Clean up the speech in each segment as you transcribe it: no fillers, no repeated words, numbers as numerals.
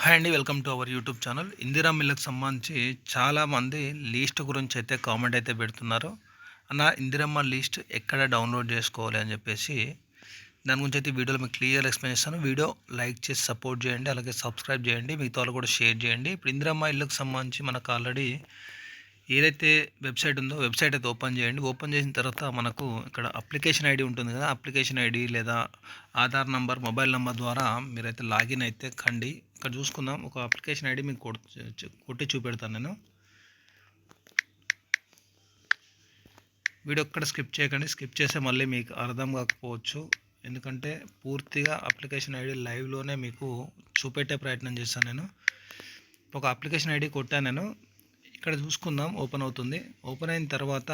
Hi అండి, welcome to our YouTube channel. Indira మిల్లుకు సంబంధించి చాలామంది లీస్ట్ గురించి అయితే కామెంట్ అయితే పెడుతున్నారు. అన్న, ఇందిరమ్మ లీస్ట్ ఎక్కడ డౌన్లోడ్ చేసుకోవాలి అని చెప్పేసి దాని గురించి అయితే వీడియోలో మీకు క్లియర్ ఎక్స్ప్లెయిన్ చేస్తాను. వీడియో లైక్ చేసి సపోర్ట్ చేయండి, అలాగే సబ్స్క్రైబ్ చేయండి, మిగతా వాళ్ళు కూడా షేర్ చేయండి. ఇప్పుడు ఇందిరమ్మ ఇల్లుకు సంబంధించి మనకు ఆల్రెడీ ఏదైతే వెబ్సైట్ ఉందో వెబ్సైట్ అయితే ఓపెన్ చేయండి. ఓపెన్ చేసిన తర్వాత మనకు ఇక్కడ అప్లికేషన్ ఐడి ఉంటుంది కదా, అప్లికేషన్ ఐడి లేదా ఆధార్ నంబర్, మొబైల్ నెంబర్ ద్వారా మీరైతే లాగిన్ అయితే కండి. ఇక్కడ చూసుకుందాం, ఒక అప్లికేషన్ ఐడి మీకు కొట్టి చూపెడతాను నేను. వీడియో ఒక్కడ స్కిప్ చేయకండి, స్కిప్ చేస్తే మళ్ళీ మీకు అర్థం కాకపోవచ్చు. ఎందుకంటే పూర్తిగా అప్లికేషన్ ఐడి లైవ్లోనే మీకు చూపెట్టే ప్రయత్నం చేస్తాను నేను. ఒక అప్లికేషన్ ఐడి కొట్టాను నేను. ఇక్కడ చూసుకుందాం, ఓపెన్ అవుతుంది. ఓపెన్ అయిన తర్వాత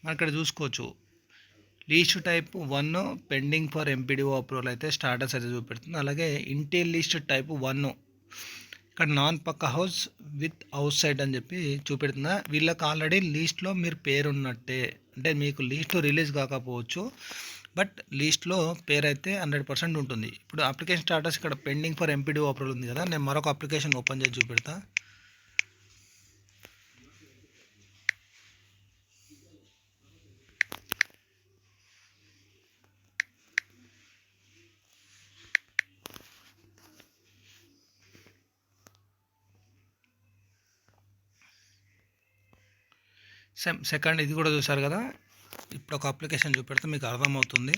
మనం ఇక్కడ చూసుకోవచ్చు, least type 1 pending for MPDO approval అయితే స్టాటస్ అయితే చూపెడుతుంది. అలాగే ఇంటెల్ లీస్ట్ టైప్ 1 ఇక్కడ నాన్ పక్క హౌస్ విత్ హౌస్ సైడ్ అని చెప్పి చూపెడుతుందా. వీళ్ళకి ఆల్రెడీ లీస్ట్లో మీరు పేరు ఉన్నట్టే, అంటే మీకు లీస్ట్లో రిలీజ్ కాకపోవచ్చు, బట్ లీస్ట్లో పేరు అయితే 100% ఉంటుంది. ఇప్పుడు అప్లికేషన్ స్టాటస్ ఇక్కడ పెండింగ్ ఫర్ ఎంపీడీఓ అప్రూవల్ ఉంది కదా, నేను మరొక అప్లికేషన్ ఓపెన్ చేసి చూపెడతా. సెకండ్ ఇది కూడా చూసారు కదా. ఇప్పుడు ఒక అప్లికేషన్ చూపెడితే మీకు అర్థమవుతుంది.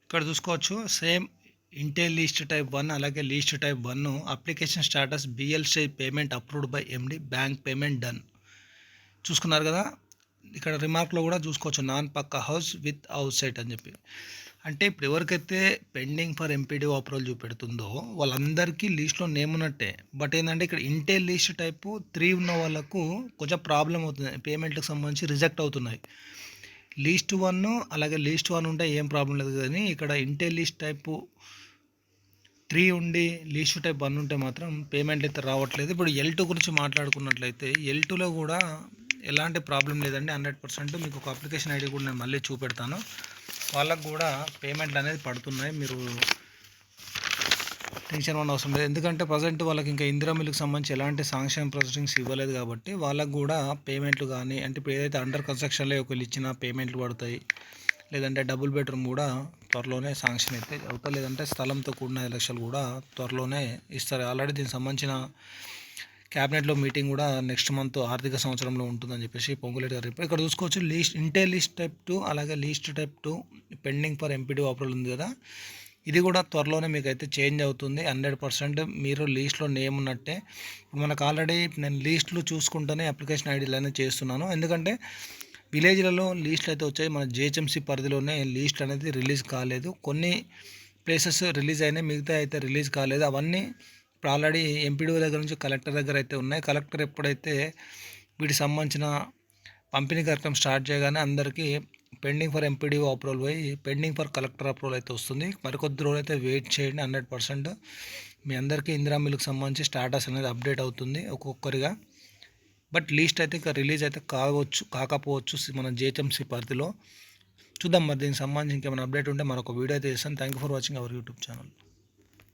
ఇక్కడ చూసుకోవచ్చు, సేమ్ ఇంటెల్ లీస్ట్ టైప్ 1 అలాగే list type 1 application status BLC payment approved by MD, bank payment done. చూసుకున్నారు కదా. ఇక్కడ రిమార్క్లో కూడా చూసుకోవచ్చు, non pucca house with house site అని చెప్పి. అంటే ఇప్పుడు ఎవరికైతే పెండింగ్ ఫర్ ఎంపీడీఓ అప్రూవల్ చూపెడుతుందో వాళ్ళందరికీ లీస్ట్లో నేమ్ ఉన్నట్టే. బట్ ఏంటంటే ఇక్కడ ఇంటెల్ లీస్ట్ టైపు 3 ఉన్న వాళ్ళకు కొంచెం ప్రాబ్లం అవుతుంది, పేమెంట్లకు సంబంధించి రిజెక్ట్ అవుతున్నాయి. లీస్ట్ 1 అలాగే లీస్ట్ 1 ఉంటే ఏం ప్రాబ్లం లేదు, కానీ ఇక్కడ ఇంటెల్ లీస్ట్ టైపు 3 ఉండి లీస్ట్ టైప్ 1 ఉంటే మాత్రం పేమెంట్లు అయితే రావట్లేదు. ఇప్పుడు L2 గురించి మాట్లాడుకున్నట్లయితే L2లో కూడా ఎలాంటి ప్రాబ్లం లేదండి, 100%. మీకు ఒక అప్లికేషన్ ఐడి కూడా నేను మళ్ళీ చూపెడతాను. వాళ్ళకు కూడా పేమెంట్లు అనేది పడుతున్నాయి, మీరు టెన్షన్ అవ్వడం అవసరం లేదు. ఎందుకంటే ప్రజెంట్ వాళ్ళకి ఇంకా ఇందిరా మిల్లుకి సంబంధించి ఎలాంటి శాంక్షన్ ప్రాసెసింగ్స్ ఇవ్వలేదు కాబట్టి వాళ్ళకు కూడా పేమెంట్లు కానీ, అంటే ఇప్పుడు ఏదైతే అండర్ కన్స్ట్రక్షన్లో ఒకళ్ళు ఇచ్చిన పేమెంట్లు పడతాయి, లేదంటే డబుల్ బెడ్రూమ్ కూడా త్వరలోనే శాంక్షన్ అయితే అవుతా, లేదంటే స్థలంతో కూడిన 5 లక్షలు కూడా త్వరలోనే ఇస్తారు. ఆల్రెడీ దీనికి సంబంధించిన క్యాబినెట్లో మీటింగ్ కూడా నెక్స్ట్ మంత్ ఆర్థిక సంవత్సరంలో ఉంటుందని చెప్పేసి పొంగులేటి గారు ఇక్కడ చూసుకోవచ్చు. ఇంటెల్ లీస్ట్ టైప్ 2 అలాగే list type 2 pending for MPDO approval ఉంది కదా, ఇది కూడా త్వరలోనే మీకు అయితే చేంజ్ అవుతుంది. 100% మీరు లీస్ట్లో నేమ్ ఉన్నట్టే. మనకు ఆల్రెడీ నేను లీస్ట్లు చూసుకుంటూనే అప్లికేషన్ ఐడీలు అనేది చేస్తున్నాను. ఎందుకంటే విలేజ్లలో లీస్ట్లు అయితే వచ్చాయి, మన జిహెచ్ఎంసీ పరిధిలోనే లీస్ట్ అనేది రిలీజ్ కాలేదు. కొన్ని ప్లేసెస్ రిలీజ్ అయినాయి, మిగతా అయితే రిలీజ్ కాలేదు. అవన్నీ ఇప్పుడు ఆల్రెడీ ఎంపీడీఓ దగ్గర నుంచి కలెక్టర్ దగ్గర అయితే ఉన్నాయి. కలెక్టర్ ఎప్పుడైతే వీటికి సంబంధించిన పంపిణీ కార్యక్రమం స్టార్ట్ చేయగానే అందరికీ పెండింగ్ ఫర్ ఎంపీడీఓ అప్రూవల్ పోయి పెండింగ్ ఫర్ కలెక్టర్ అప్రూవల్ అయితే వస్తుంది. మరికొద్ది రోజులు అయితే వెయిట్ చేయండి. 100% మీ అందరికీ ఇందిరా మిల్లుకి సంబంధించి స్టాటస్ అనేది అప్డేట్ అవుతుంది ఒక్కొక్కరిగా. బట్ లీస్ట్ అయితే ఇక రిలీజ్ అయితే కాకపోవచ్చు మన జిహెచ్ఎంసీ పరిధిలో. చూద్దాం, మరి దీనికి సంబంధించి ఇంకేమైనా అప్డేట్ ఉంటే మరొక వీడియో అయితే చేస్తాను. Thank you for watching our YouTube channel.